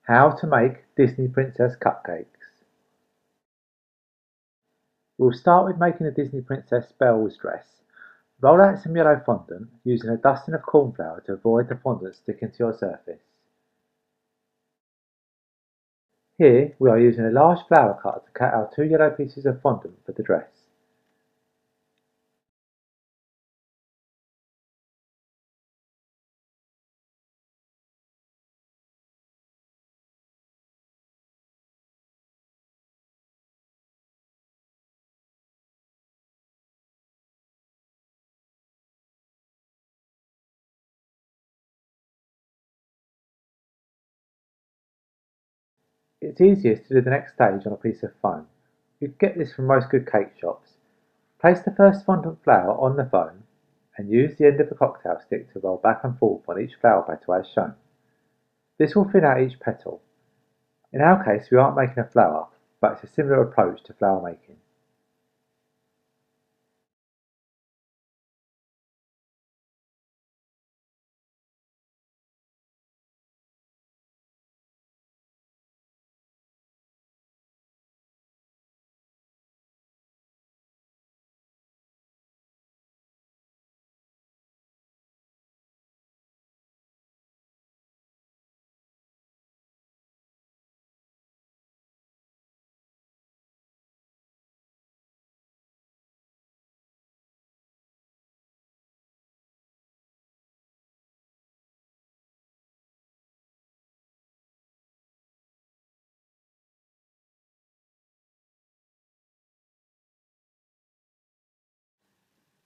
How to make Disney Princess cupcakes. We'll start with making a Disney Princess Belle's dress. Roll out some yellow fondant using a dusting of corn flour to avoid the fondant sticking to your surface. Here we are using a large flour cutter to cut our 2 yellow pieces of fondant for the dress. It's easiest to do the next stage on a piece of foam. You can get this from most good cake shops. Place the first fondant flour on the foam and use the end of the cocktail stick to roll back and forth on each flower petal as shown. This will thin out each petal. In our case we aren't making a flower, but it's a similar approach to flower making.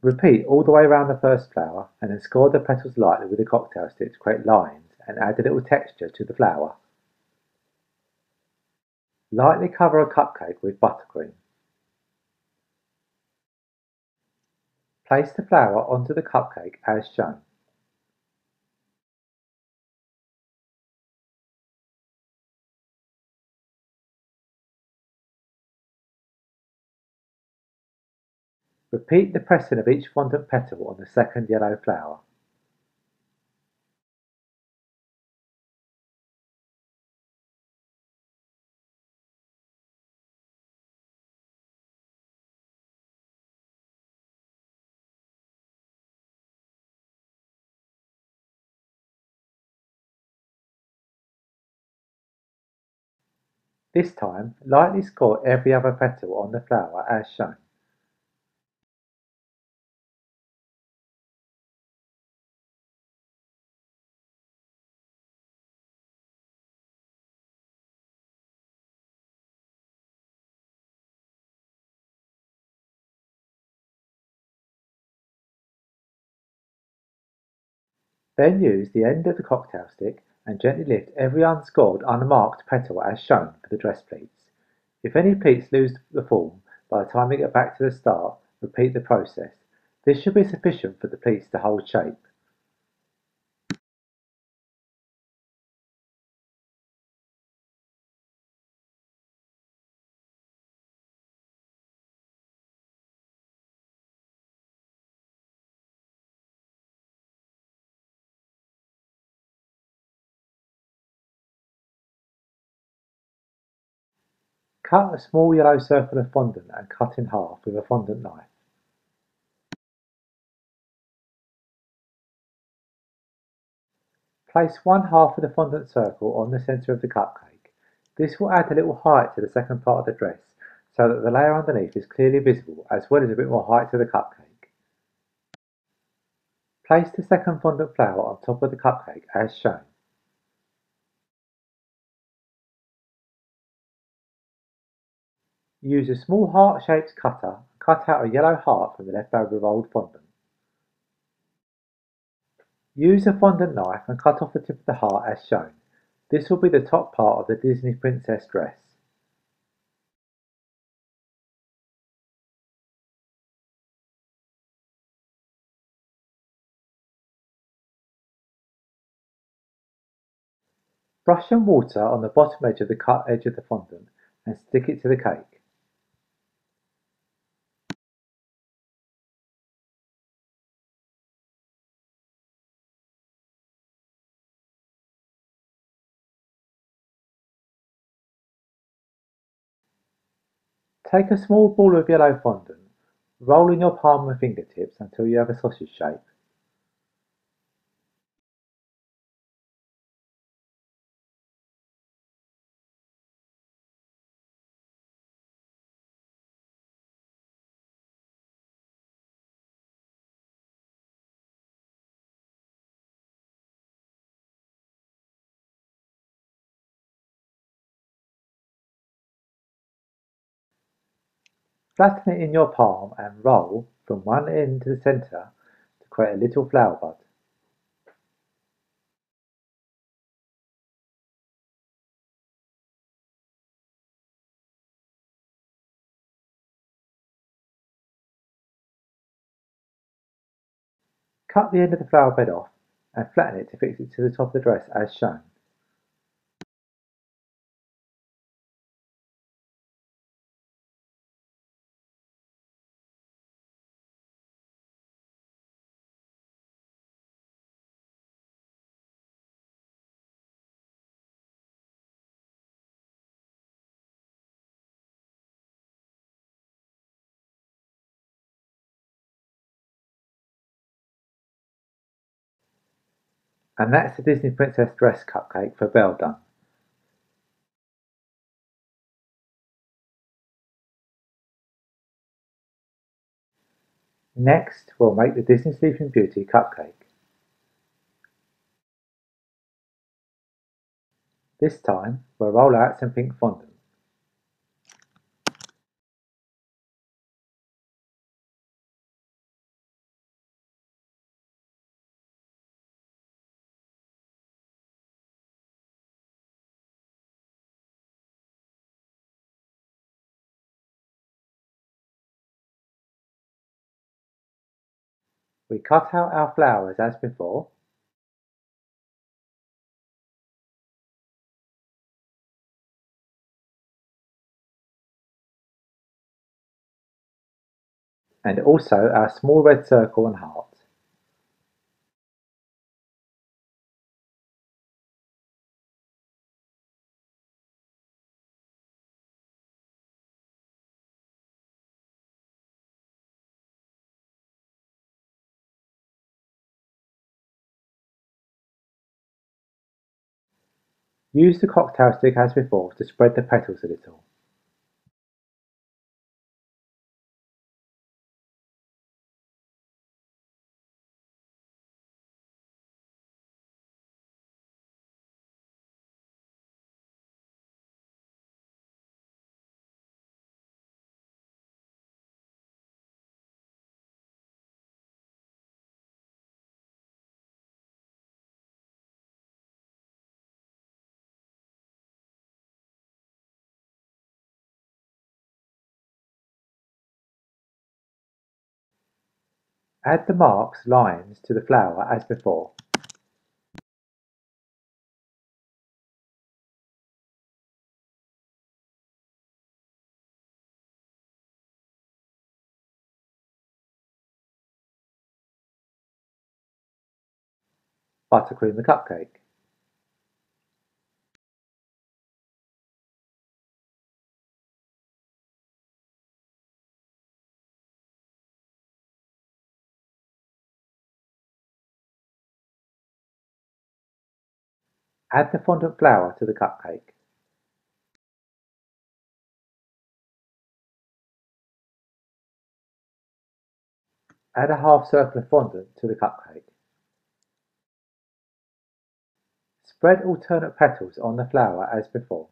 Repeat all the way around the first flower and then score the petals lightly with a cocktail stick to create lines and add a little texture to the flower. Lightly cover a cupcake with buttercream. Place the flower onto the cupcake as shown. Repeat the pressing of each fondant petal on the second yellow flower. This time, lightly score every other petal on the flower as shown. Then use the end of the cocktail stick and gently lift every unscored, unmarked petal as shown for the dress pleats. If any pleats lose the form by the time they get back to the start, repeat the process. This should be sufficient for the pleats to hold shape. Cut a small yellow circle of fondant and cut in half with a fondant knife. Place one half of the fondant circle on the centre of the cupcake. This will add a little height to the second part of the dress so that the layer underneath is clearly visible as well as a bit more height to the cupcake. Place the second fondant flower on top of the cupcake as shown. Use a small heart-shaped cutter and cut out a yellow heart from the leftover rolled fondant. Use a fondant knife and cut off the tip of the heart as shown. This will be the top part of the Disney princess dress. Brush some water on the bottom edge of the cut edge of the fondant and stick it to the cake. Take a small ball of yellow fondant, roll in your palm and fingertips until you have a sausage shape. Flatten it in your palm and roll from one end to the centre to create a little flower bud. Cut the end of the flower bed off and flatten it to fix it to the top of the dress as shown. And that's the Disney Princess dress cupcake for Belle done. Next, we'll make the Disney Sleeping Beauty cupcake. This time, we'll roll out some pink fondant. We cut out our flowers as before. And also our small red circle and heart. Use the cocktail stick as before to spread the petals a little. Add the marks, lines, to the flower as before. Buttercream the cupcake. Add the fondant flour to the cupcake. Add a half circle of fondant to the cupcake. Spread alternate petals on the flower as before.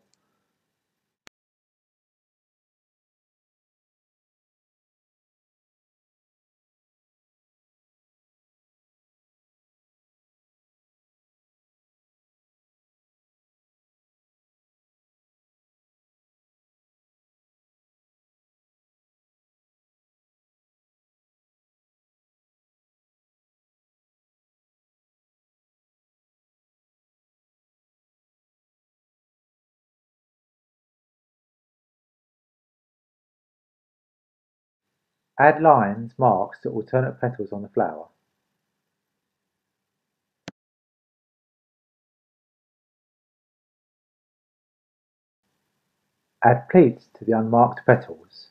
Add lines, marks to alternate petals on the flower. Add pleats to the unmarked petals.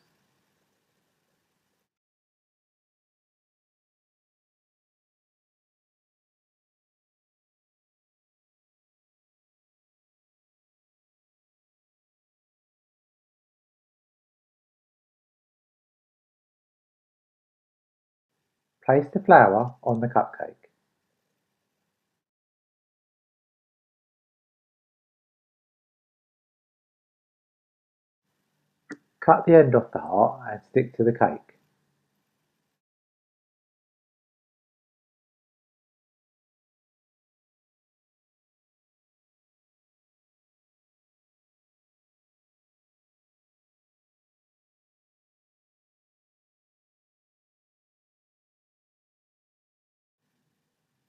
Place the flour on the cupcake. Cut the end off the heart and stick to the cake.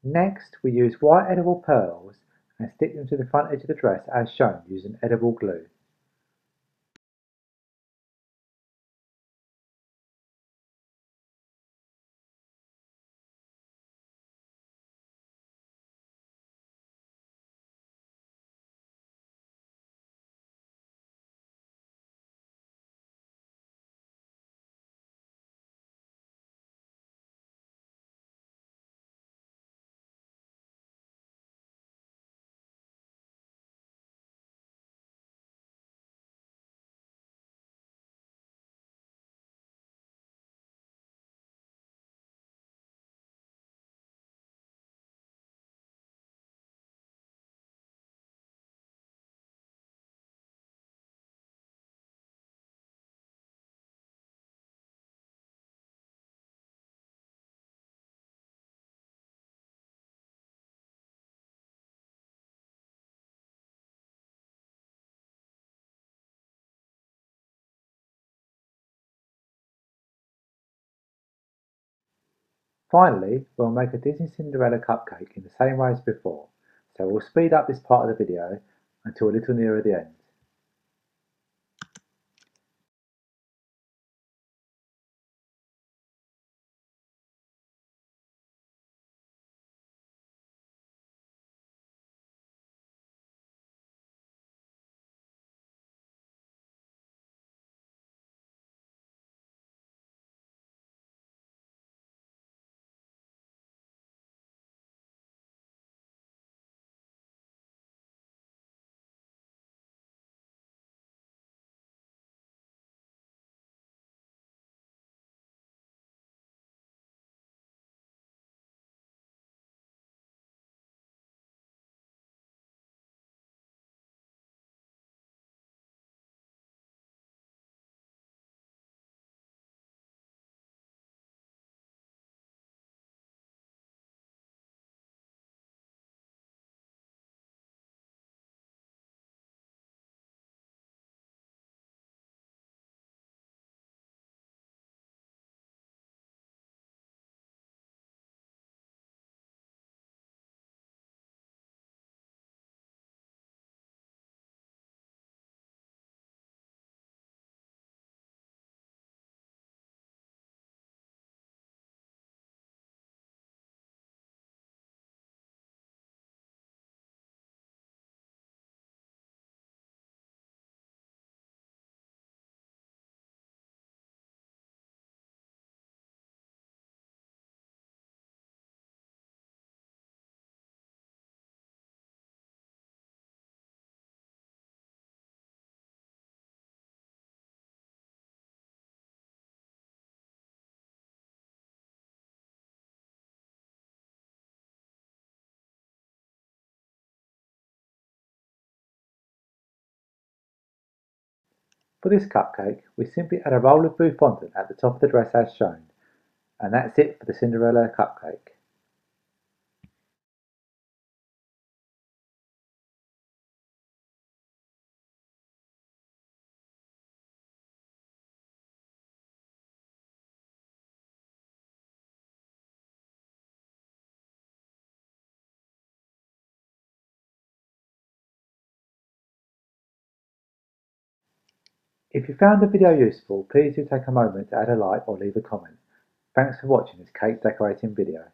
Next, we use white edible pearls and stick them to the front edge of the dress as shown using edible glue. Finally, we'll make a Disney Cinderella cupcake in the same way as before, so we'll speed up this part of the video until a little nearer the end. For this cupcake, we simply add a roll of blue fondant at the top of the dress as shown, and that's it for the Cinderella cupcake. If you found the video useful, please do take a moment to add a like or leave a comment. Thanks for watching this cake decorating video.